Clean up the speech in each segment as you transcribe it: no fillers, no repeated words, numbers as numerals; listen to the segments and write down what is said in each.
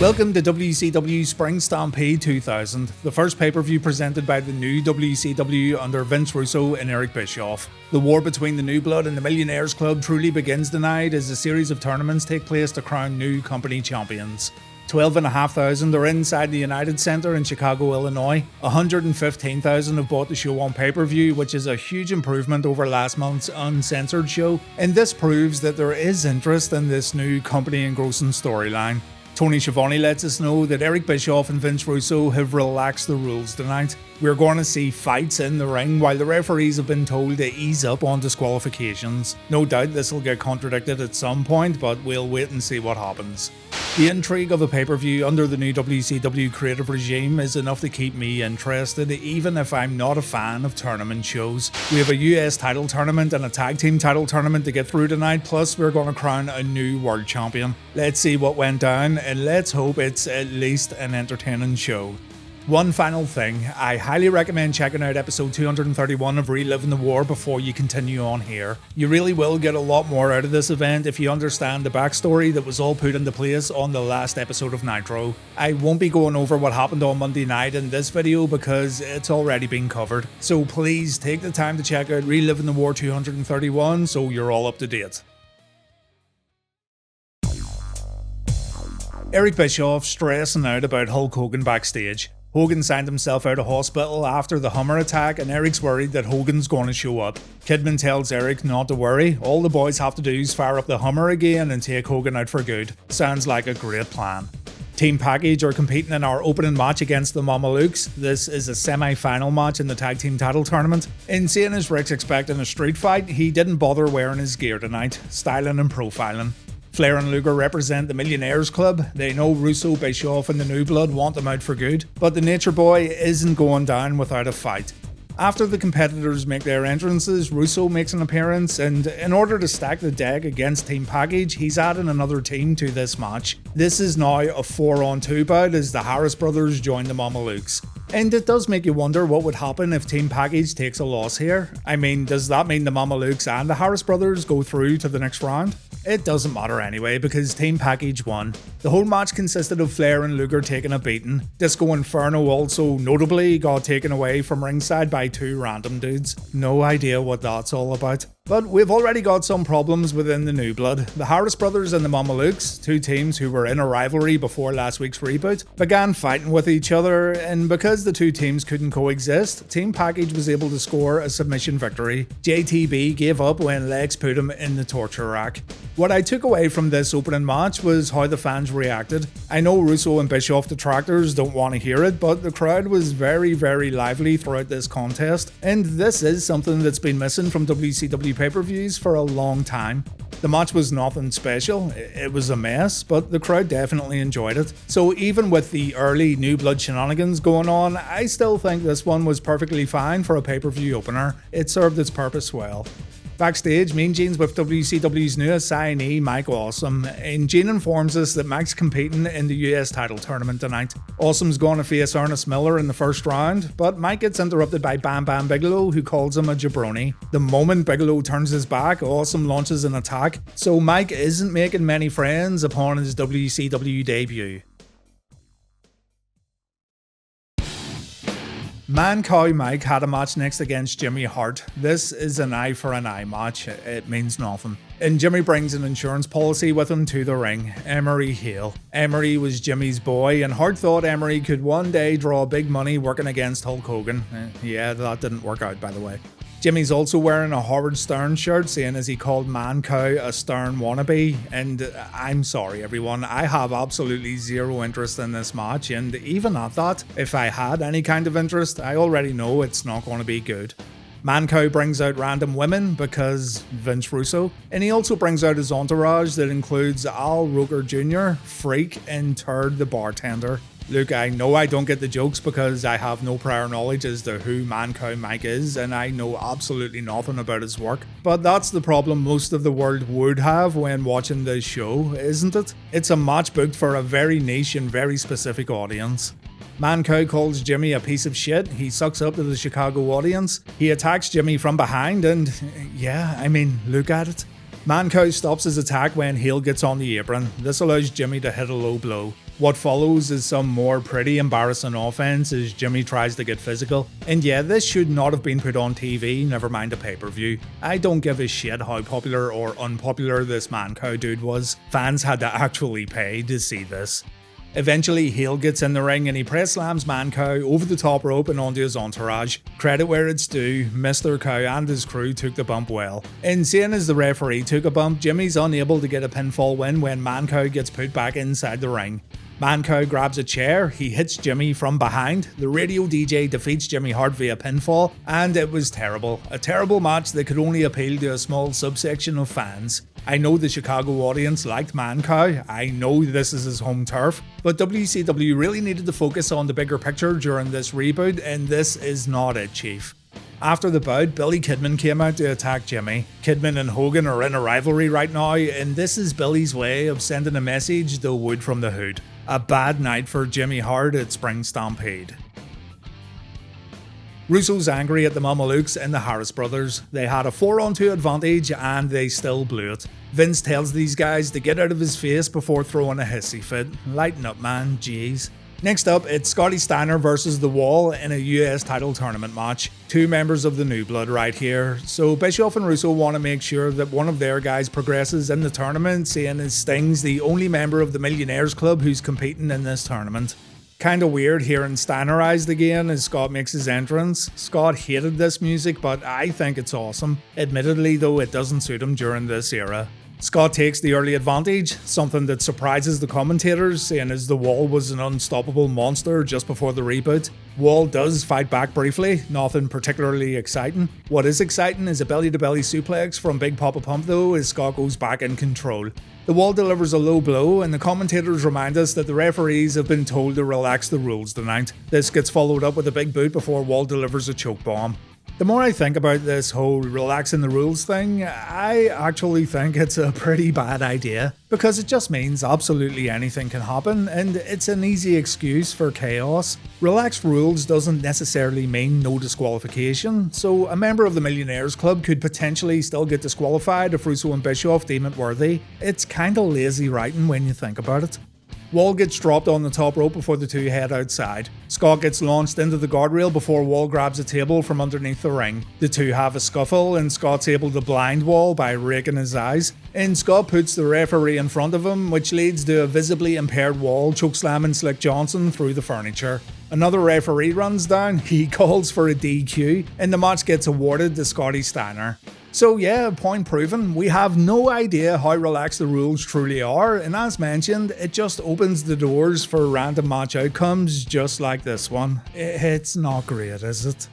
Welcome to WCW Spring Stampede 2000, the first pay-per-view presented by the new WCW under Vince Russo and Eric Bischoff. The war between the New Blood and the Millionaires Club truly begins tonight as a series of tournaments take place to crown new company champions. 12,500 are inside the United Center in Chicago, Illinois. 115,000 have bought the show on pay-per-view, which is a huge improvement over last month's uncensored show, and this proves that there is interest in this new company engrossing storyline. Tony Schiavone lets us know that Eric Bischoff and Vince Russo have relaxed the rules tonight. We're going to see fights in the ring while the referees have been told to ease up on disqualifications. No doubt this will get contradicted at some point, but we'll wait and see what happens. The intrigue of a pay-per-view under the new WCW creative regime is enough to keep me interested, even if I'm not a fan of tournament shows. We have a US title tournament and a tag team title tournament to get through tonight, plus we're going to crown a new world champion. Let's see what went down, and let's hope it's at least an entertaining show. One final thing, I highly recommend checking out episode 231 of Reliving the War before you continue on here. You really will get a lot more out of this event if you understand the backstory that was all put into place on the last episode of Nitro. I won't be going over what happened on Monday night in this video because it's already been covered, so please take the time to check out Reliving the War 231 so you're all up to date. Eric Bischoff stressing out about Hulk Hogan backstage. Hogan signed himself out of hospital after the Hummer attack, and Eric's worried that Hogan's going to show up. Kidman tells Eric not to worry, all the boys have to do is fire up the Hummer again and take Hogan out for good. Sounds like a great plan. Team Package are competing in our opening match against the Mamalukes. This is a semi-final match in the tag team title tournament. In seeing as Rick's expecting a street fight, he didn't bother wearing his gear tonight, styling and profiling. Flair and Luger represent the Millionaires Club. They know Russo, Bischoff and the New Blood want them out for good, but the Nature Boy isn't going down without a fight. After the competitors make their entrances, Russo makes an appearance, and in order to stack the deck against Team Package, he's adding another team to this match. This is now a 4-on-2 bout as the Harris brothers join the Mamalukes. And it does make you wonder what would happen if Team Package takes a loss here. I mean, does that mean the Mamalukes and the Harris brothers go through to the next round? It doesn't matter anyway because Team Package won. The whole match consisted of Flair and Luger taking a beating. Disco Inferno also notably got taken away from ringside by two random dudes. No idea what that's all about. But we've already got some problems within the New Blood. The Harris brothers and the Mamalukes, two teams who were in a rivalry before last week's reboot, began fighting with each other, and because the two teams couldn't coexist, Team Package was able to score a submission victory. JTB gave up when Lex put him in the torture rack. What I took away from this opening match was how the fans reacted. I know Russo and Bischoff detractors don't want to hear it, but the crowd was very lively throughout this contest, and this is something that's been missing from WCW pay-per-views for a long time. The match was nothing special, it was a mess, but the crowd definitely enjoyed it. So even with the early New Blood shenanigans going on, I still think this one was perfectly fine for a pay-per-view opener. It served its purpose well. Backstage, Mean Gene's with WCW's newest signee, Mike Awesome, and Gene informs us that Mike's competing in the US title tournament tonight. Awesome's going to face Ernest Miller in the first round, but Mike gets interrupted by Bam Bam Bigelow, who calls him a jabroni. The moment Bigelow turns his back, Awesome launches an attack, so Mike isn't making many friends upon his WCW debut. Mancow Mike had a match next against Jimmy Hart. This is an eye for an eye match, it means nothing. And Jimmy brings an insurance policy with him to the ring, Emery Hale. Emery was Jimmy's boy, and Hart thought Emery could one day draw big money working against Hulk Hogan. Yeah, that didn't work out, by the way. Jimmy's also wearing a Howard Stern shirt, saying as he called Mancow a Stern wannabe, and I'm sorry everyone, I have absolutely zero interest in this match, and even at that, if I had any kind of interest, I already know it's not going to be good. Mancow brings out random women because Vince Russo, and he also brings out his entourage that includes Al Roker Jr., Freak, and Turd the bartender. Look, I know I don't get the jokes because I have no prior knowledge as to who Mancow Mike is, and I know absolutely nothing about his work. But that's the problem most of the world would have when watching this show, isn't it? It's a match booked for a very niche and very specific audience. Mancow calls Jimmy a piece of shit, he sucks up to the Chicago audience, he attacks Jimmy from behind, and yeah, I mean, look at it. Mancow stops his attack when Hale gets on the apron. This allows Jimmy to hit a low blow. What follows is some more pretty embarrassing offense as Jimmy tries to get physical. And yeah, this should not have been put on TV, never mind a pay-per-view. I don't give a shit how popular or unpopular this Mancow dude was. Fans had to actually pay to see this. Eventually, Heel gets in the ring and he press slams Mancow over the top rope and onto his entourage. Credit where it's due, Mr. Cow and his crew took the bump well. And seeing as the referee took a bump, Jimmy's unable to get a pinfall win when Mancow gets put back inside the ring. Mancow grabs a chair, he hits Jimmy from behind, the radio DJ defeats Jimmy Hart via pinfall, and it was terrible. A terrible match that could only appeal to a small subsection of fans. I know the Chicago audience liked Mancow, I know this is his home turf, but WCW really needed to focus on the bigger picture during this reboot, and this is not it, Chief. After the bout, Billy Kidman came out to attack Jimmy. Kidman and Hogan are in a rivalry right now, and this is Billy's way of sending a message to Wood from the Hood. A bad night for Jimmy Hart at Spring Stampede. Russo's angry at the Mamalukes and the Harris brothers. They had a 4-on-2 advantage and they still blew it. Vince tells these guys to get out of his face before throwing a hissy fit. Lighten up, man, jeez. Next up, it's Scotty Steiner versus The Wall in a US title tournament match. Two members of the New Blood right here. So Bischoff and Russo want to make sure that one of their guys progresses in the tournament, seeing as Sting's the only member of the Millionaires Club who's competing in this tournament. Kinda weird hearing Steinerized again as Scott makes his entrance. Scott hated this music, but I think it's awesome. Admittedly though, it doesn't suit him during this era. Scott takes the early advantage, something that surprises the commentators, seeing as The Wall was an unstoppable monster just before the reboot. Wall does fight back briefly, nothing particularly exciting. What is exciting is a belly-to-belly suplex from Big Papa Pump though as Scott goes back in control. The Wall delivers a low blow and the commentators remind us that the referees have been told to relax the rules tonight. This gets followed up with a big boot before Wall delivers a choke bomb. The more I think about this whole relaxing the rules thing, I actually think it's a pretty bad idea, because it just means absolutely anything can happen and it's an easy excuse for chaos. Relaxed rules doesn't necessarily mean no disqualification, so a member of the Millionaires Club could potentially still get disqualified if Russo and Bischoff deem it worthy. It's kinda lazy writing when you think about it. Wall gets dropped on the top rope before the two head outside. Scott gets launched into the guardrail before Wall grabs a table from underneath the ring. The two have a scuffle and Scott's able to blind Wall by raking his eyes. And Scott puts the referee in front of him, which leads to a visibly impaired Wall chokeslamming Slick Johnson through the furniture. Another referee runs down, he calls for a DQ, and the match gets awarded to Scotty Steiner. So yeah, point proven, we have no idea how relaxed the rules truly are, and as mentioned, it just opens the doors for random match outcomes just like this one. It's not great, is it?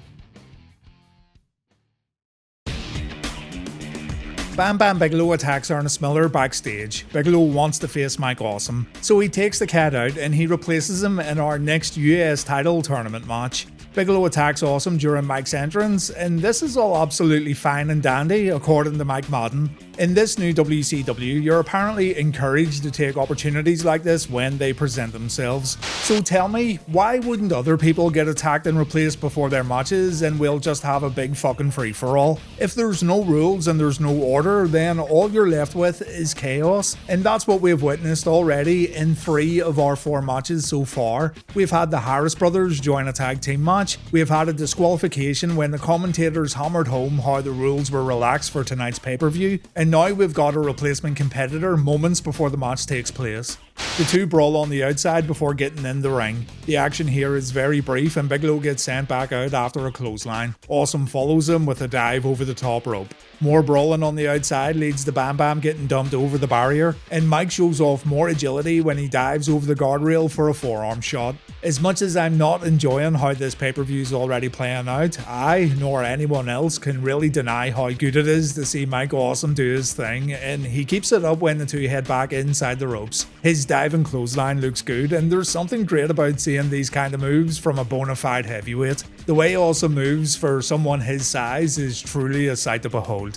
Bam Bam Bigelow attacks Ernest Miller backstage. Bigelow wants to face Mike Awesome, so he takes the cat out and he replaces him in our next US title tournament match. Bigelow attacks Awesome during Mike's entrance, and this is all absolutely fine and dandy according to Mike Madden. In this new WCW, you're apparently encouraged to take opportunities like this when they present themselves. So tell me, why wouldn't other people get attacked and replaced before their matches and we'll just have a big fucking free-for-all? If there's no rules and there's no order, then all you're left with is chaos. And that's what we've witnessed already in 3 of our 4 matches so far. We've had the Harris brothers join a tag team match, we've had a disqualification when the commentators hammered home how the rules were relaxed for tonight's pay-per-view, and now we've got a replacement competitor moments before the match takes place. The two brawl on the outside before getting in the ring. The action here is very brief and Bigelow gets sent back out after a clothesline. Awesome follows him with a dive over the top rope. More brawling on the outside leads to Bam Bam getting dumped over the barrier, and Mike shows off more agility when he dives over the guardrail for a forearm shot. As much as I'm not enjoying how this pay-per-view is already playing out, I, nor anyone else, can really deny how good it is to see Mike Awesome do his thing, and he keeps it up when the two head back inside the ropes. His diving clothesline looks good, and there's something great about seeing these kind of moves from a bona fide heavyweight. The way Awesome moves for someone his size is truly a sight to behold.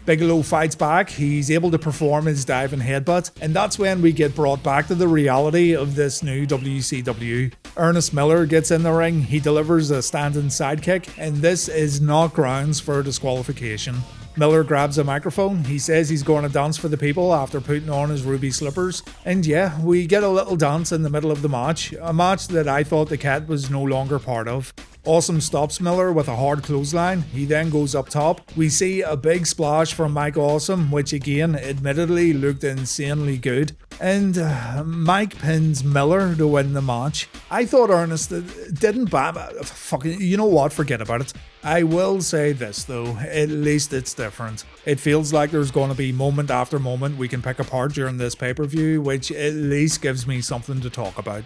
Bigelow fights back, he's able to perform his diving headbutt, and that's when we get brought back to the reality of this new WCW. Ernest Miller gets in the ring, he delivers a standing sidekick, and this is not grounds for disqualification. Miller grabs a microphone. He says he's going to dance for the people after putting on his ruby slippers. And yeah, we get a little dance in the middle of the match, a match that I thought the Cat was no longer part of. Awesome stops Miller with a hard clothesline. He then goes up top. We see a big splash from Mike Awesome, which again, admittedly looked insanely good. And Mike pins Miller to win the match. I thought Ernest didn't fucking, you know what, forget about it. I will say this though, at least it's different. It feels like there's going to be moment after moment we can pick apart during this pay-per-view, which at least gives me something to talk about.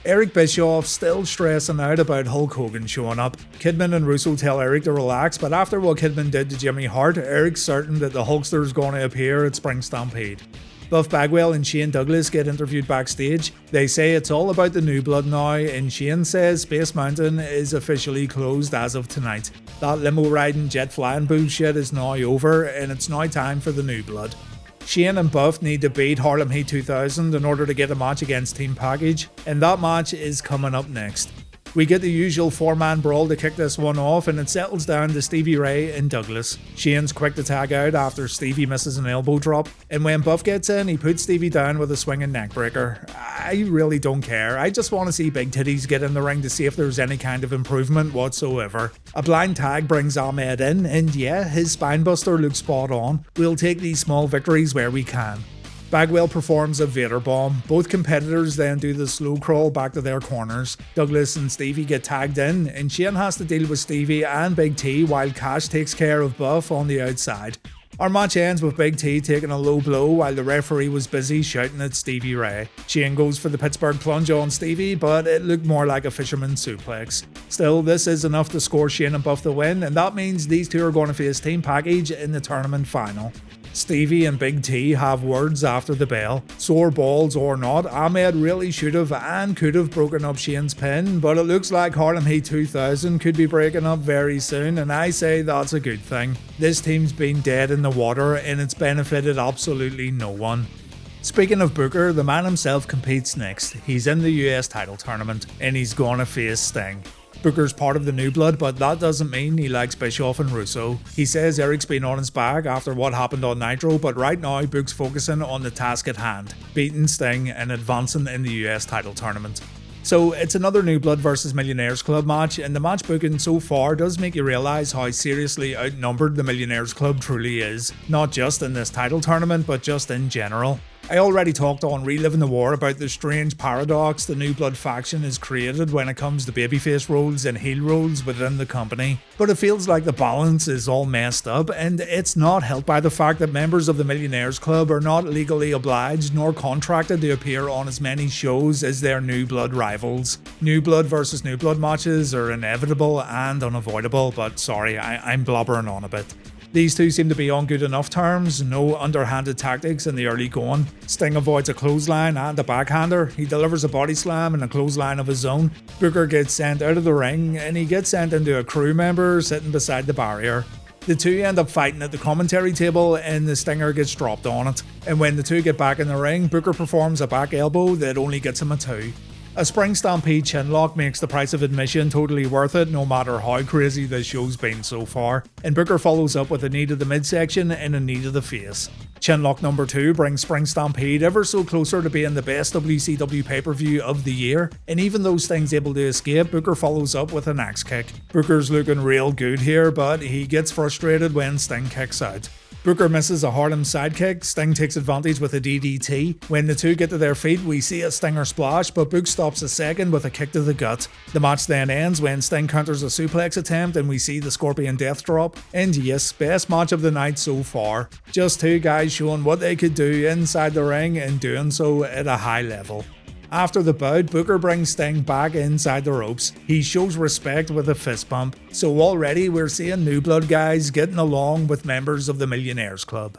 Eric Bischoff still stressing out about Hulk Hogan showing up. Kidman and Russo tell Eric to relax, but after what Kidman did to Jimmy Hart, Eric's certain that the Hulkster is going to appear at Spring Stampede. Buff Bagwell and Shane Douglas get interviewed backstage. They say it's all about the new blood now, and Shane says Space Mountain is officially closed as of tonight. That limo riding, jet flying bullshit is now over, and it's now time for the new blood. Shane and Buff need to beat Harlem Heat 2000 in order to get a match against Team Package, and that match is coming up next. We get the usual 4-man brawl to kick this one off, and it settles down to Stevie Ray and Douglas. Shane's quick to tag out after Stevie misses an elbow drop, and when Buff gets in, he puts Stevie down with a swinging neckbreaker. I really don't care. I just want to see Big Titties get in the ring to see if there's any kind of improvement whatsoever. A blind tag brings Ahmed in, and yeah, his spinebuster looks spot on. We'll take these small victories where we can. Bagwell performs a Vader bomb. Both competitors then do the slow crawl back to their corners. Douglas and Stevie get tagged in, and Shane has to deal with Stevie and Big T while Cash takes care of Buff on the outside. Our match ends with Big T taking a low blow while the referee was busy shouting at Stevie Ray. Shane goes for the Pittsburgh plunge on Stevie, but it looked more like a fisherman's suplex. Still, this is enough to score Shane and Buff the win, and that means these two are going to face Team Package in the tournament final. Stevie and Big T have words after the bell. Sore balls or not, Ahmed really should have and could have broken up Shane's pin, but it looks like Harlem Heat 2000 could be breaking up very soon, and I say that's a good thing. This team's been dead in the water and it's benefited absolutely no one. Speaking of Booker, the man himself competes next. He's in the US title tournament and he's gonna face Sting. Booker's part of the New Blood, but that doesn't mean he likes Bischoff and Russo. He says Eric's been on his back after what happened on Nitro, but right now Book's focusing on the task at hand, beating Sting and advancing in the US title tournament. So it's another New Blood versus Millionaires Club match, and the match booking so far does make you realise how seriously outnumbered the Millionaires Club truly is, not just in this title tournament, but just in general. I already talked on Reliving the War about the strange paradox the New Blood faction has created when it comes to babyface roles and heel roles within the company, but it feels like the balance is all messed up, and it's not helped by the fact that members of the Millionaires Club are not legally obliged nor contracted to appear on as many shows as their New Blood rivals. New Blood versus New Blood matches are inevitable and unavoidable, but sorry, I'm blobbering on a bit. These two seem to be on good enough terms, no underhanded tactics in the early going. Sting avoids a clothesline and a backhander, he delivers a body slam and a clothesline of his own. Booker gets sent out of the ring and he gets sent into a crew member sitting beside the barrier. The two end up fighting at the commentary table and the Stinger gets dropped on it. And when the two get back in the ring, Booker performs a back elbow that only gets him a 2. A Spring Stampede chinlock makes the price of admission totally worth it, no matter how crazy this show's been so far, and Booker follows up with a knee to the midsection and a knee to the face. Chinlock number 2 brings Spring Stampede ever so closer to being the best WCW pay-per-view of the year, and even though Sting's able to escape, Booker follows up with an axe kick. Booker's looking real good here, but he gets frustrated when Sting kicks out. Booker misses a Harlem sidekick, Sting takes advantage with a DDT. When the two get to their feet, we see a Stinger splash, but Book stops a second with a kick to the gut. The match then ends when Sting counters a suplex attempt and we see the Scorpion Death Drop. And yes, best match of the night so far. Just two guys showing what they could do inside the ring and doing so at a high level. After the bout, Booker brings Sting back inside the ropes. He shows respect with a fist bump. So already we're seeing New Blood guys getting along with members of the Millionaires Club.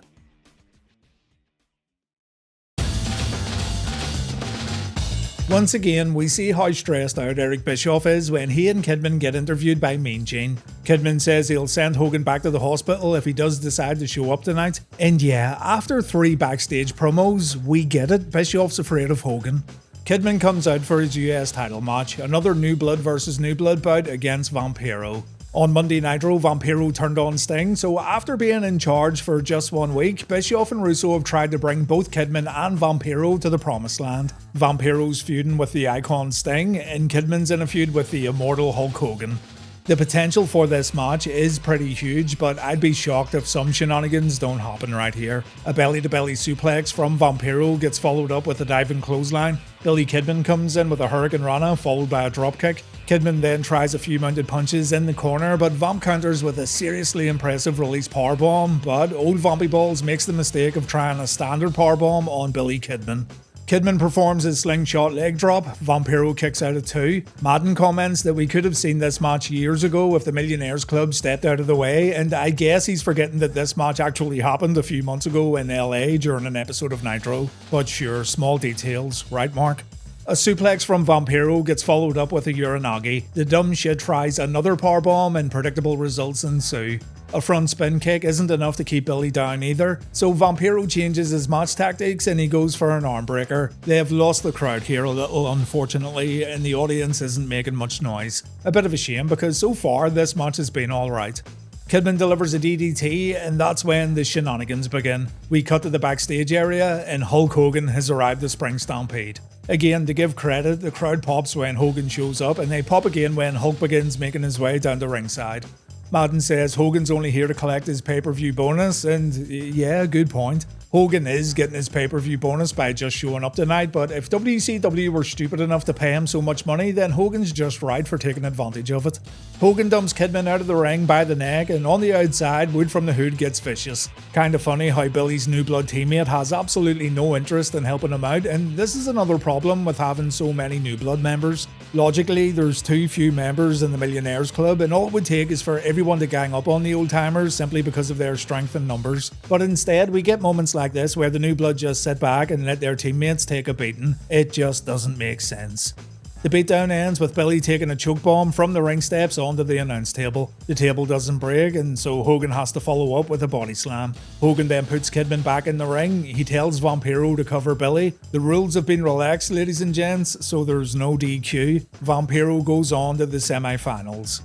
Once again, we see how stressed out Eric Bischoff is when he and Kidman get interviewed by Mean Gene. Kidman says he'll send Hogan back to the hospital if he does decide to show up tonight. And yeah, after 3 backstage promos, we get it, Bischoff's afraid of Hogan. Kidman comes out for his US title match, another New Blood versus New Blood bout against Vampiro. On Monday Nitro, Vampiro turned on Sting, so after being in charge for just 1 week, Bischoff and Russo have tried to bring both Kidman and Vampiro to the promised land. Vampiro's feuding with the icon Sting, and Kidman's in a feud with the immortal Hulk Hogan. The potential for this match is pretty huge, but I'd be shocked if some shenanigans don't happen right here. A belly-to-belly suplex from Vampiro gets followed up with a diving clothesline. Billy Kidman comes in with a Hurricane Rana followed by a dropkick. Kidman then tries a few mounted punches in the corner, but Vamp counters with a seriously impressive release powerbomb, but old Vampy Balls makes the mistake of trying a standard powerbomb on Billy Kidman. Kidman performs his slingshot leg drop, Vampiro kicks out at 2. Madden comments that we could have seen this match years ago if the Millionaires Club stepped out of the way, and I guess he's forgetting that this match actually happened a few months ago in LA during an episode of Nitro. But sure, small details, right Mark? A suplex from Vampiro gets followed up with a Uranagi. The dumb shit tries another powerbomb and predictable results ensue. A front spin kick isn't enough to keep Billy down either, so Vampiro changes his match tactics and he goes for an arm breaker. They have lost the crowd here a little unfortunately, and the audience isn't making much noise. A bit of a shame because so far this match has been alright. Kidman delivers a DDT, and that's when the shenanigans begin. We cut to the backstage area, and Hulk Hogan has arrived to Spring Stampede. Again, to give credit, the crowd pops when Hogan shows up, and they pop again when Hulk begins making his way down to ringside. Madden says Hogan's only here to collect his pay-per-view bonus, and yeah, good point. Hogan is getting his pay-per-view bonus by just showing up tonight, but if WCW were stupid enough to pay him so much money, then Hogan's just right for taking advantage of it. Hogan dumps Kidman out of the ring by the neck, and on the outside, Wood from the Hood gets vicious. Kinda funny how Billy's new blood teammate has absolutely no interest in helping him out, and this is another problem with having so many new blood members. Logically, there's too few members in the Millionaires Club, and all it would take is for everyone to gang up on the old timers simply because of their strength in numbers. But instead, we get moments like this where the new blood just sit back and let their teammates take a beating. It just doesn't make sense. The beatdown ends with Billy taking a choke bomb from the ring steps onto the announce table. The table doesn't break, and so Hogan has to follow up with a body slam. Hogan then puts Kidman back in the ring. He tells Vampiro to cover Billy. The rules have been relaxed, ladies and gents, so there's no DQ. Vampiro goes on to the semi-finals.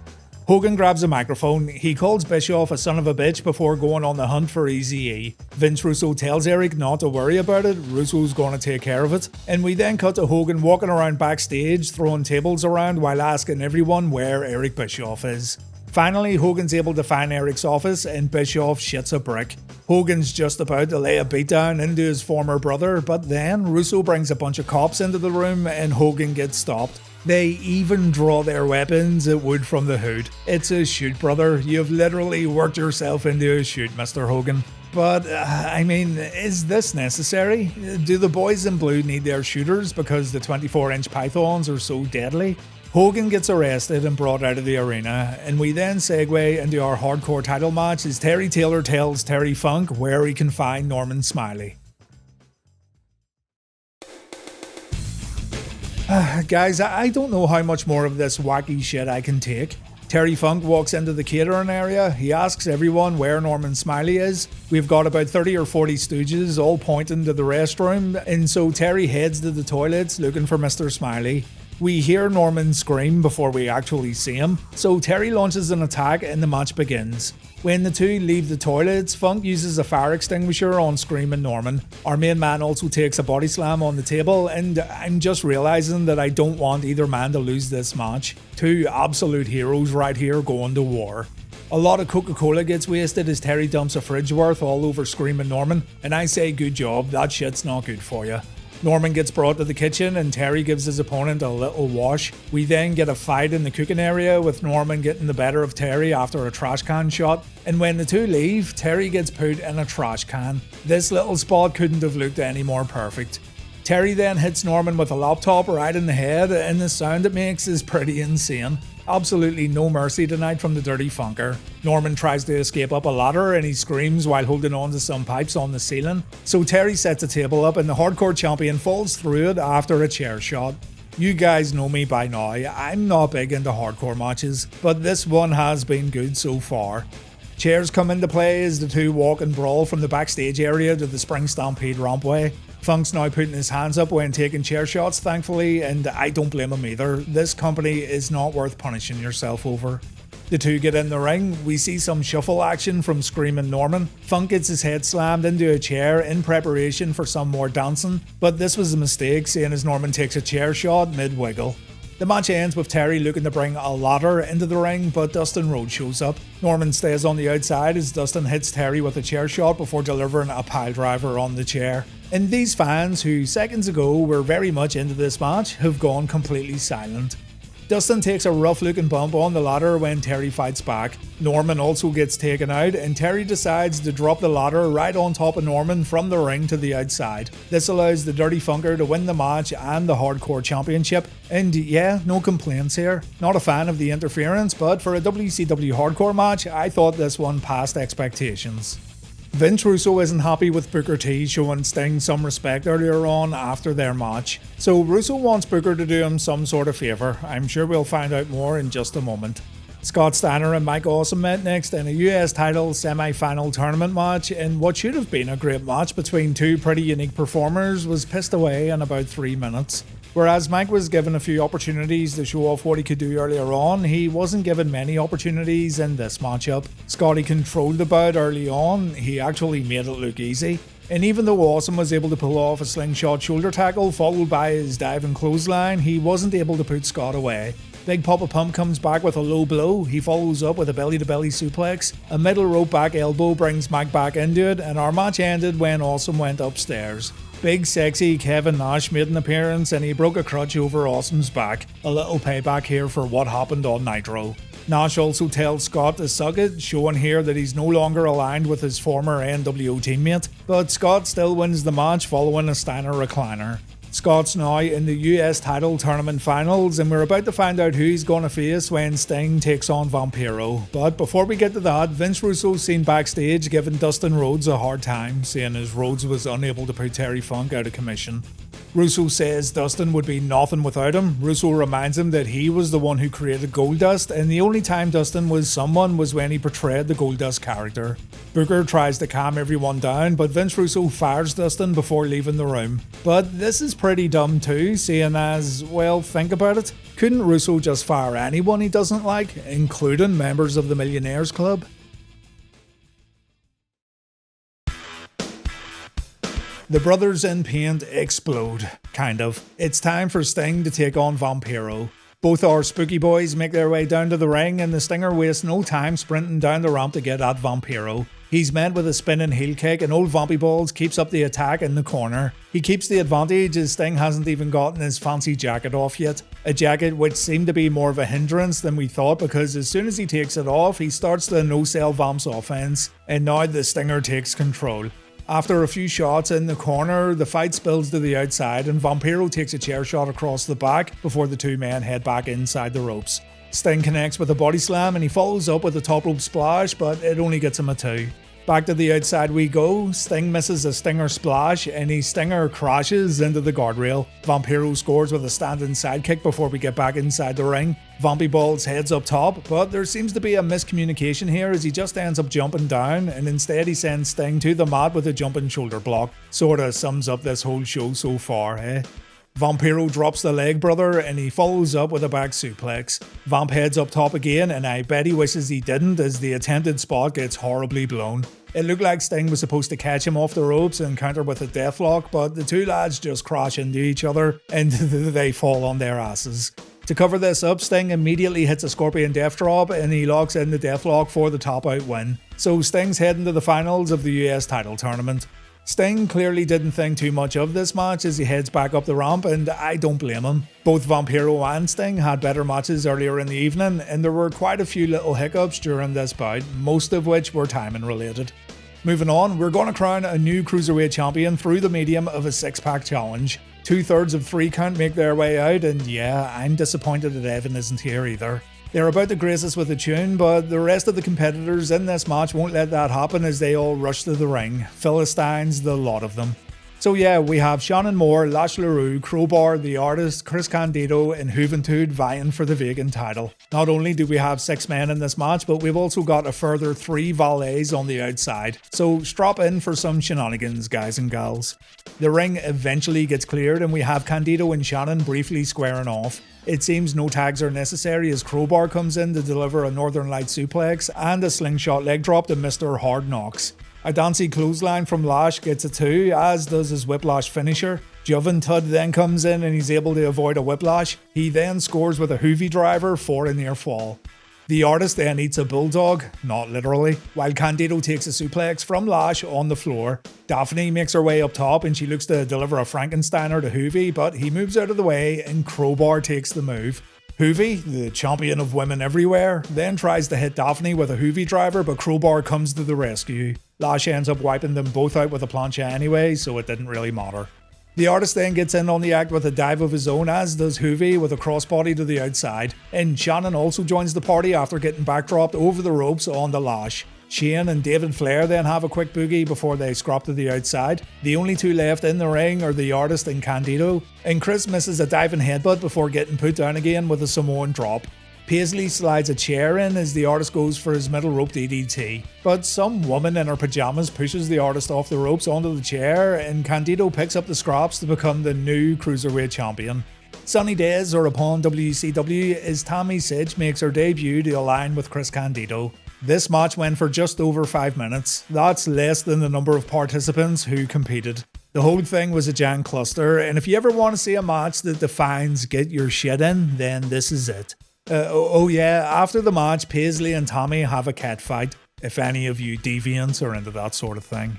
Hogan grabs a microphone, he calls Bischoff a son of a bitch before going on the hunt for Eazy-E. Vince Russo tells Eric not to worry about it, Russo's gonna take care of it. And we then cut to Hogan walking around backstage, throwing tables around while asking everyone where Eric Bischoff is. Finally, Hogan's able to find Eric's office and Bischoff shits a brick. Hogan's just about to lay a beatdown into his former brother, but then Russo brings a bunch of cops into the room and Hogan gets stopped. They even draw their weapons at Wood from the Hood. It's a shoot, brother. You've literally worked yourself into a shoot, Mr. Hogan. But, I mean, is this necessary? Do the boys in blue need their shooters because the 24-inch pythons are so deadly? Hogan gets arrested and brought out of the arena, and we then segue into our hardcore title match as Terry Taylor tells Terry Funk where he can find Norman Smiley. Guys, I don't know how much more of this wacky shit I can take. Terry Funk walks into the catering area, he asks everyone where Norman Smiley is. We've got about 30 or 40 stooges all pointing to the restroom, and so Terry heads to the toilets looking for Mr. Smiley. We hear Norman scream before we actually see him, so Terry launches an attack and the match begins. When the two leave the toilets, Funk uses a fire extinguisher on Screaming Norman. Our main man also takes a body slam on the table, and I'm just realizing that I don't want either man to lose this match. Two absolute heroes right here going to war. A lot of Coca-Cola gets wasted as Terry dumps a fridge worth all over Screaming Norman, and I say good job, that shit's not good for you. Norman gets brought to the kitchen and Terry gives his opponent a little wash. We then get a fight in the cooking area with Norman getting the better of Terry after a trash can shot. And when the two leave, Terry gets put in a trash can. This little spot couldn't have looked any more perfect. Terry then hits Norman with a laptop right in the head, and the sound it makes is pretty insane. Absolutely no mercy tonight from the Dirty Funker. Norman tries to escape up a ladder and he screams while holding on to some pipes on the ceiling. So Terry sets a table up and the hardcore champion falls through it after a chair shot. You guys know me by now, I'm not big into hardcore matches, but this one has been good so far. Chairs come into play as the two walk and brawl from the backstage area to the Spring Stampede rampway. Funk's now putting his hands up when taking chair shots, thankfully, and I don't blame him either. This company is not worth punishing yourself over. The two get in the ring, we see some shuffle action from Screaming Norman. Funk gets his head slammed into a chair in preparation for some more dancing, but this was a mistake seeing as Norman takes a chair shot mid-wiggle. The match ends with Terry looking to bring a ladder into the ring, but Dustin Rhodes shows up. Norman stays on the outside as Dustin hits Terry with a chair shot before delivering a piledriver on the chair. And these fans, who seconds ago were very much into this match, have gone completely silent. Dustin takes a rough looking bump on the ladder when Terry fights back. Norman also gets taken out and Terry decides to drop the ladder right on top of Norman from the ring to the outside. This allows the Dirty Funker to win the match and the Hardcore Championship. And yeah, no complaints here. Not a fan of the interference, but for a WCW Hardcore match, I thought this one passed expectations. Vince Russo isn't happy with Booker T showing Sting some respect earlier on after their match, so Russo wants Booker to do him some sort of favour. I'm sure we'll find out more in just a moment. Scott Steiner and Mike Awesome met next in a US title semi-final tournament match, and what should have been a great match between two pretty unique performers was pissed away in about 3 minutes. Whereas Mike was given a few opportunities to show off what he could do earlier on, he wasn't given many opportunities in this matchup. Scotty controlled the bout early on, he actually made it look easy. And even though Awesome was able to pull off a slingshot shoulder tackle followed by his diving clothesline, he wasn't able to put Scott away. Big Papa Pump comes back with a low blow, he follows up with a belly-to-belly suplex, a middle rope back elbow brings Mike back into it, and our match ended when Awesome went upstairs. Big sexy Kevin Nash made an appearance and he broke a crutch over Awesome's back, a little payback here for what happened on Nitro. Nash also tells Scott to suck it, showing here that he's no longer aligned with his former NWO teammate, but Scott still wins the match following a Steiner recliner. Scott's now in the US title tournament finals and we're about to find out who he's going to face when Sting takes on Vampiro. But before we get to that, Vince Russo's seen backstage giving Dustin Rhodes a hard time, saying as Rhodes was unable to put Terry Funk out of commission. Russo says Dustin would be nothing without him. Russo reminds him that he was the one who created Goldust, and the only time Dustin was someone was when he portrayed the Goldust character. Booker tries to calm everyone down, but Vince Russo fires Dustin before leaving the room. But this is pretty dumb too, seeing as, well, think about it. Couldn't Russo just fire anyone he doesn't like, including members of the Millionaires Club? The brothers in paint explode, kind of. It's time for Sting to take on Vampiro. Both our spooky boys make their way down to the ring and the Stinger wastes no time sprinting down the ramp to get at Vampiro. He's met with a spinning heel kick and old Vampy Balls keeps up the attack in the corner. He keeps the advantage as Sting hasn't even gotten his fancy jacket off yet. A jacket which seemed to be more of a hindrance than we thought because as soon as he takes it off, he starts the no-sell Vamps offense, and now the Stinger takes control. After a few shots in the corner, the fight spills to the outside and Vampiro takes a chair shot across the back before the two men head back inside the ropes. Sting connects with a body slam and he follows up with a top rope splash, but it only gets him a 2. Back to the outside we go. Sting misses a Stinger splash and his Stinger crashes into the guardrail. Vampiro scores with a standing sidekick before we get back inside the ring. Vampy Balls heads up top, but there seems to be a miscommunication here as he just ends up jumping down and instead he sends Sting to the mat with a jumping shoulder block. Sorta sums up this whole show so far, eh? Vampiro drops the leg brother and he follows up with a back suplex. Vamp heads up top again and I bet he wishes he didn't as the attempted spot gets horribly blown. It looked like Sting was supposed to catch him off the ropes and counter with a deathlock, but the two lads just crash into each other and they fall on their asses. To cover this up, Sting immediately hits a Scorpion Death Drop and he locks in the Deathlock for the tap out win. So Sting's heading to the finals of the US title tournament. Sting clearly didn't think too much of this match as he heads back up the ramp, and I don't blame him. Both Vampiro and Sting had better matches earlier in the evening, and there were quite a few little hiccups during this bout, most of which were timing related. Moving on, we're going to crown a new Cruiserweight champion through the medium of a 6-pack challenge. 2/3 of 3 count make their way out, and yeah, I'm disappointed that Evan isn't here either. They're about to grace us with a tune, but the rest of the competitors in this match won't let that happen as they all rush to the ring. Philistines, the lot of them. So yeah, we have Shannon Moore, Lash LaRue, Crowbar, The Artist, Chris Candido, and Juventud vying for the vacant title. Not only do we have 6 men in this match, but we've also got a further 3 valets on the outside. So strap in for some shenanigans, guys and gals. The ring eventually gets cleared and we have Candido and Shannon briefly squaring off. It seems no tags are necessary as Crowbar comes in to deliver a Northern Light suplex and a slingshot leg drop to Mr. Hard Knocks. A Dancy clothesline from Lash gets a 2, as does his whiplash finisher. Juventud then comes in and he's able to avoid a whiplash. He then scores with a Hoovy driver for a near fall. The Artist then eats a bulldog, not literally, while Candido takes a suplex from Lash on the floor. Daphne makes her way up top and she looks to deliver a Frankensteiner to Hoovy, but he moves out of the way and Crowbar takes the move. Hoovy, the champion of women everywhere, then tries to hit Daphne with a Hoovy driver, but Crowbar comes to the rescue. Lash ends up wiping them both out with a plancha anyway, so it didn't really matter. The Artist then gets in on the act with a dive of his own, as does Hoovy with a crossbody to the outside. And Shannon also joins the party after getting backdropped over the ropes on the Lash. Shane and David Flair then have a quick boogie before they scrap to the outside. The only two left in the ring are the Artist and Candido, and Chris misses a diving headbutt before getting put down again with a Samoan drop. Paisley slides a chair in as the Artist goes for his middle rope DDT, but some woman in her pajamas pushes the Artist off the ropes onto the chair, and Candido picks up the scraps to become the new Cruiserweight champion. Sunny days are upon WCW as Tammy Sytch makes her debut to align with Chris Candido. This match went for just over 5 minutes. That's less than the number of participants who competed. The whole thing was a giant cluster, and if you ever want to see a match that defines get your shit in, then this is it. After the match, Paisley and Tommy have a cat fight, if any of you deviants are into that sort of thing.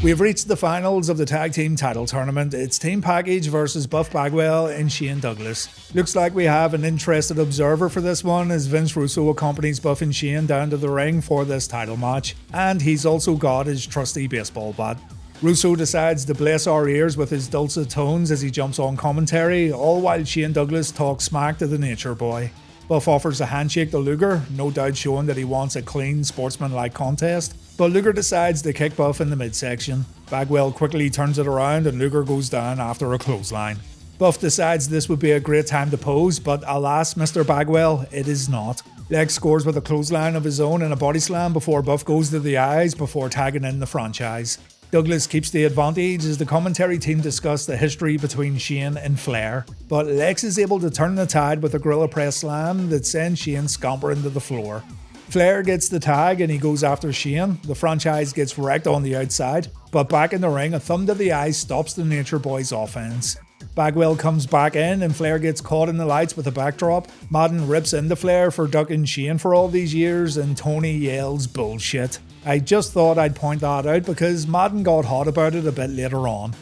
We've reached the finals of the tag team title tournament. It's Team Package versus Buff Bagwell and Shane Douglas. Looks like we have an interested observer for this one, as Vince Russo accompanies Buff and Shane down to the ring for this title match, and he's also got his trusty baseball bat. Russo decides to bless our ears with his dulcet tones as he jumps on commentary, all while Shane Douglas talks smack to the Nature Boy. Buff offers a handshake to Luger, no doubt showing that he wants a clean, sportsmanlike contest, but Luger decides to kick Buff in the midsection. Bagwell quickly turns it around and Luger goes down after a clothesline. Buff decides this would be a great time to pose, but alas, Mr. Bagwell, it is not. Lex scores with a clothesline of his own and a body slam before Buff goes to the eyes before tagging in the franchise. Douglas keeps the advantage as the commentary team discuss the history between Shane and Flair, but Lex is able to turn the tide with a gorilla press slam that sends Shane scampering to the floor. Flair gets the tag and he goes after Shane. The franchise gets wrecked on the outside, but back in the ring, a thumb to the eye stops the Nature Boy's offense. Bagwell comes back in and Flair gets caught in the lights with a backdrop. Madden rips into Flair for ducking Shane for all these years and Tony yells bullshit. I just thought I'd point that out because Madden got hot about it a bit later on.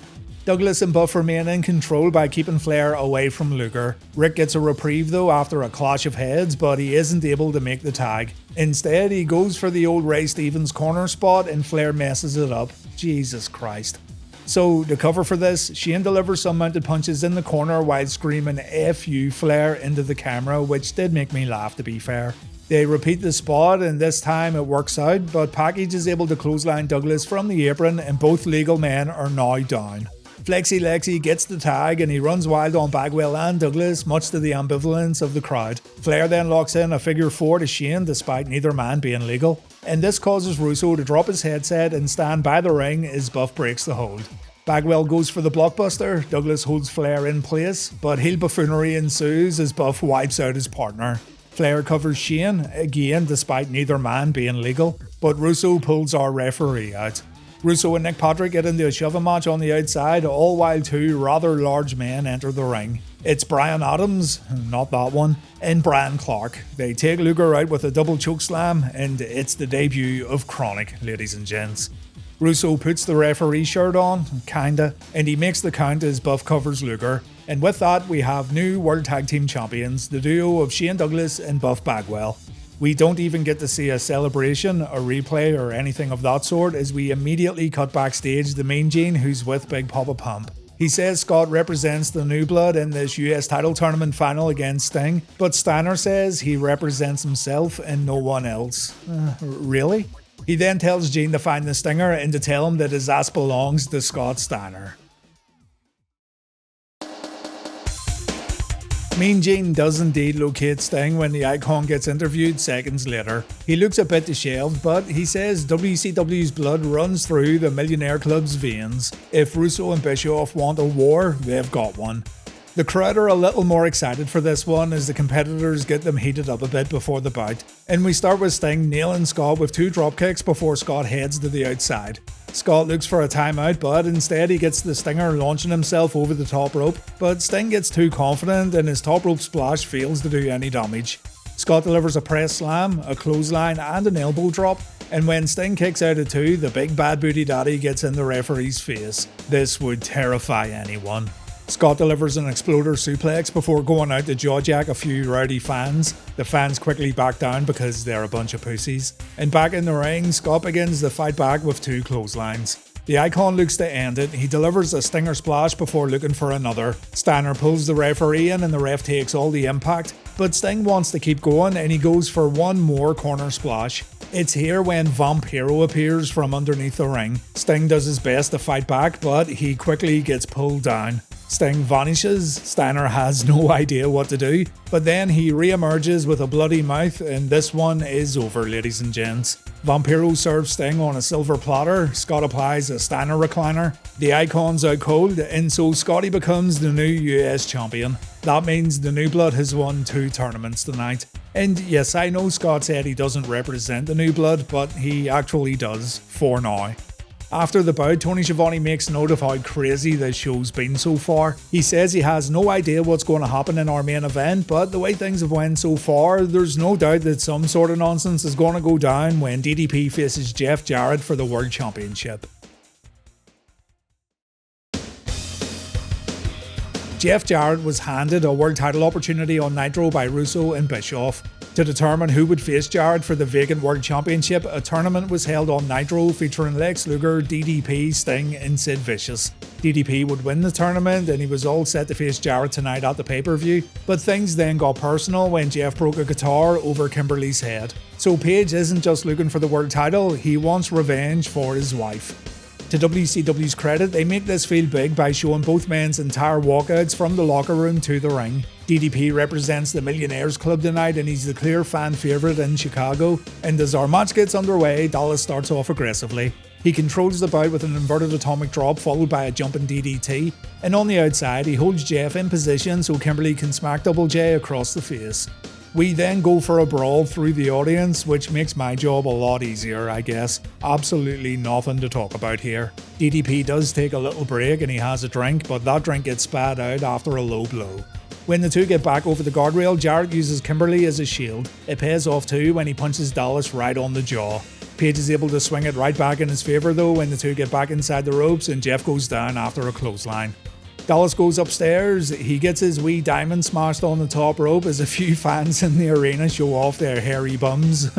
Douglas and Buff remain in control by keeping Flair away from Luger. Rick gets a reprieve though after a clash of heads, but he isn't able to make the tag. Instead, he goes for the old Ray Stevens corner spot and Flair messes it up. Jesus Christ. So, to cover for this, Shane delivers some mounted punches in the corner while screaming F you Flair into the camera, which did make me laugh to be fair. They repeat the spot and this time it works out, but Package is able to clothesline Douglas from the apron and both legal men are now down. Flexi Lexi gets the tag and he runs wild on Bagwell and Douglas, much to the ambivalence of the crowd. Flair then locks in a figure 4 to Shane despite neither man being legal, and this causes Russo to drop his headset and stand by the ring as Buff breaks the hold. Bagwell goes for the blockbuster, Douglas holds Flair in place, but heel buffoonery ensues as Buff wipes out his partner. Flair covers Shane, again despite neither man being legal, but Russo pulls our referee out. Russo and Nick Patrick get into a shoving match on the outside, all while two rather large men enter the ring. It's Brian Adams, not that one, and Brian Clark. They take Luger out with a double chokeslam, and it's the debut of Chronic, ladies and gents. Russo puts the referee shirt on, kinda, and he makes the count as Buff covers Luger. And with that, we have new World Tag Team Champions, the duo of Shane Douglas and Buff Bagwell. We don't even get to see a celebration, a replay, or anything of that sort, as we immediately cut backstage to Mean Gene, who's with Big Papa Pump. He says Scott represents the new blood in this US title tournament final against Sting, but Steiner says he represents himself and no one else. Really? He then tells Gene to find the Stinger and to tell him that his ass belongs to Scott Steiner. Mean Gene does indeed locate Sting when the Icon gets interviewed seconds later. He looks a bit disheveled, but he says WCW's blood runs through the Millionaire Club's veins. If Russo and Bischoff want a war, they've got one. The crowd are a little more excited for this one as the competitors get them heated up a bit before the bout. And we start with Sting nailing Scott with 2 drop kicks before Scott heads to the outside. Scott looks for a timeout, but instead he gets the Stinger launching himself over the top rope, but Sting gets too confident and his top rope splash fails to do any damage. Scott delivers a press slam, a clothesline and an elbow drop, and when Sting kicks out at 2, the big bad booty daddy gets in the referee's face. This would terrify anyone. Scott delivers an exploder suplex before going out to jawjack a few rowdy fans. The fans quickly back down because they're a bunch of pussies. And back in the ring, Scott begins the fight back with 2 clotheslines. The Icon looks to end it. He delivers a Stinger splash before looking for another. Steiner pulls the referee in and the ref takes all the impact. But Sting wants to keep going and he goes for one more corner splash. It's here when Vampiro appears from underneath the ring. Sting does his best to fight back, but he quickly gets pulled down. Sting vanishes, Steiner has no idea what to do, but then he re-emerges with a bloody mouth and this one is over, ladies and gents. Vampiro serves Sting on a silver platter, Scott applies a Steiner recliner, the Icon's out cold, and so Scotty becomes the new US champion. That means the New Blood has won 2 tournaments tonight. And yes, I know Scott said he doesn't represent the New Blood, but he actually does, for now. After the bout, Tony Schiavone makes note of how crazy this show's been so far. He says he has no idea what's going to happen in our main event, but the way things have went so far, there's no doubt that some sort of nonsense is going to go down when DDP faces Jeff Jarrett for the World Championship. Jeff Jarrett was handed a world title opportunity on Nitro by Russo and Bischoff. To determine who would face Jarrett for the vacant World Championship, a tournament was held on Nitro featuring Lex Luger, DDP, Sting and Sid Vicious. DDP would win the tournament and he was all set to face Jarrett tonight at the pay-per-view, but things then got personal when Jeff broke a guitar over Kimberly's head. So Page isn't just looking for the world title, he wants revenge for his wife. To WCW's credit, they make this feel big by showing both men's entire walkouts from the locker room to the ring. DDP represents the Millionaires Club tonight and he's the clear fan favourite in Chicago. And as our match gets underway, Dallas starts off aggressively. He controls the bout with an inverted atomic drop followed by a jumping DDT. And on the outside, he holds Jeff in position so Kimberly can smack Double J across the face. We then go for a brawl through the audience, which makes my job a lot easier, I guess. Absolutely nothing to talk about here. DDP does take a little break and he has a drink, but that drink gets spat out after a low blow. When the two get back over the guardrail, Jarrett uses Kimberly as a shield. It pays off too when he punches Dallas right on the jaw. Page is able to swing it right back in his favour though when the two get back inside the ropes and Jeff goes down after a clothesline. Dallas goes upstairs, he gets his wee diamond smashed on the top rope as a few fans in the arena show off their hairy bums.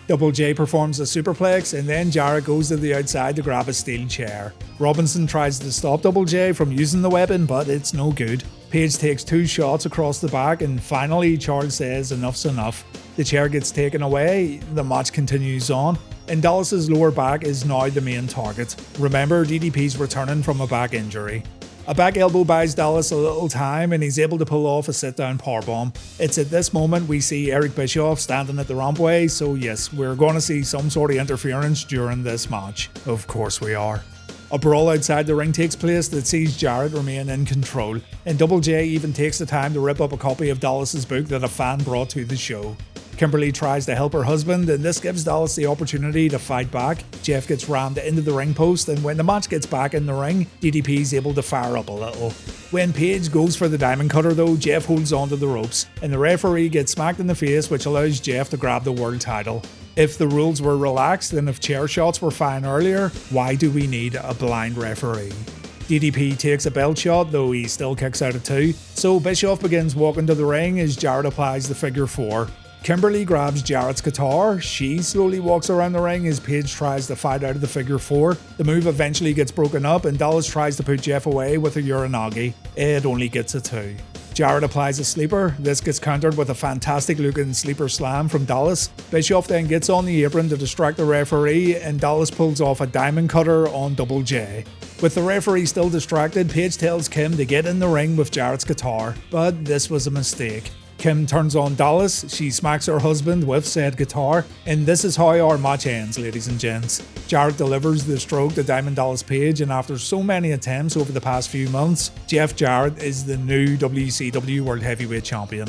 Double J performs a superplex and then Jarrett goes to the outside to grab a steel chair. Robinson tries to stop Double J from using the weapon but it's no good. Page takes 2 shots across the back and finally Charles says enough's enough. The chair gets taken away, the match continues on, and Dallas's lower back is now the main target. Remember, DDP's returning from a back injury. A back elbow buys Dallas a little time and he's able to pull off a sit-down powerbomb. It's at this moment we see Eric Bischoff standing at the rampway, so yes, we're going to see some sort of interference during this match. Of course we are. A brawl outside the ring takes place that sees Jarrett remain in control, and Double J even takes the time to rip up a copy of Dallas's book that a fan brought to the show. Kimberly tries to help her husband and this gives Dallas the opportunity to fight back. Jeff gets rammed into the ring post and when the match gets back in the ring, DDP is able to fire up a little. When Page goes for the diamond cutter though, Jeff holds onto the ropes and the referee gets smacked in the face which allows Jeff to grab the world title. If the rules were relaxed and if chair shots were fine earlier, why do we need a blind referee? DDP takes a belt shot, though he still kicks out at 2, so Bischoff begins walking to the ring as Jarrett applies the figure 4. Kimberly grabs Jarrett's guitar, she slowly walks around the ring as Page tries to fight out of the figure 4. The move eventually gets broken up and Dallas tries to put Jeff away with a Uranagi. It only gets a 2. Jarrett applies a sleeper, this gets countered with a fantastic looking sleeper slam from Dallas. Bischoff then gets on the apron to distract the referee and Dallas pulls off a diamond cutter on Double J. With the referee still distracted, Paige tells Kim to get in the ring with Jarrett's guitar, but this was a mistake. Kim turns on Dallas, she smacks her husband with said guitar, and this is how our match ends, ladies and gents. Jarrett delivers the stroke to Diamond Dallas Page, and after so many attempts over the past few months, Jeff Jarrett is the new WCW World Heavyweight Champion.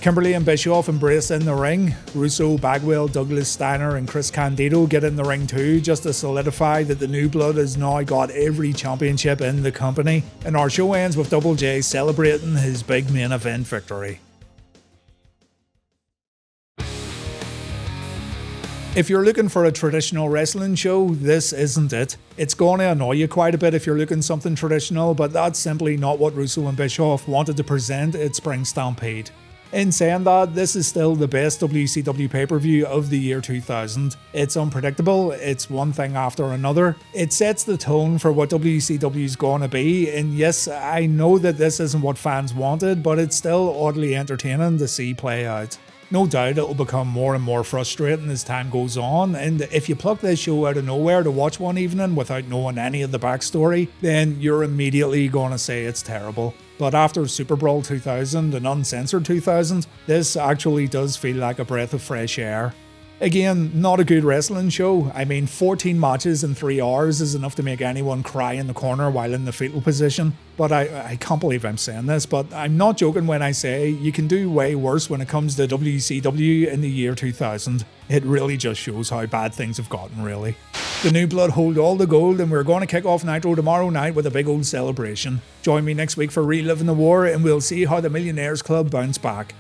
Kimberly and Bischoff embrace in the ring. Russo, Bagwell, Douglas, Steiner and Chris Candido get in the ring too, just to solidify that the new blood has now got every championship in the company, and our show ends with Double J celebrating his big main event victory. If you're looking for a traditional wrestling show, this isn't it. It's going to annoy you quite a bit if you're looking something traditional, but that's simply not what Russo and Bischoff wanted to present at Spring Stampede. In saying that, this is still the best WCW pay-per-view of the year 2000. It's unpredictable, it's one thing after another. It sets the tone for what WCW is going to be, and yes, I know that this isn't what fans wanted, but it's still oddly entertaining to see play out. No doubt it'll become more and more frustrating as time goes on, and if you pluck this show out of nowhere to watch one evening without knowing any of the backstory, then you're immediately going to say it's terrible. But after Super Brawl 2000 and Uncensored 2000, this actually does feel like a breath of fresh air. Again, not a good wrestling show. I mean, 14 matches in 3 hours is enough to make anyone cry in the corner while in the fetal position. But I can't believe I'm saying this, but I'm not joking when I say you can do way worse when it comes to WCW in the year 2000. It really just shows how bad things have gotten, really. The New Blood hold all the gold, and we're going to kick off Nitro tomorrow night with a big old celebration. Join me next week for Reliving the War, and we'll see how the Millionaires Club bounce back.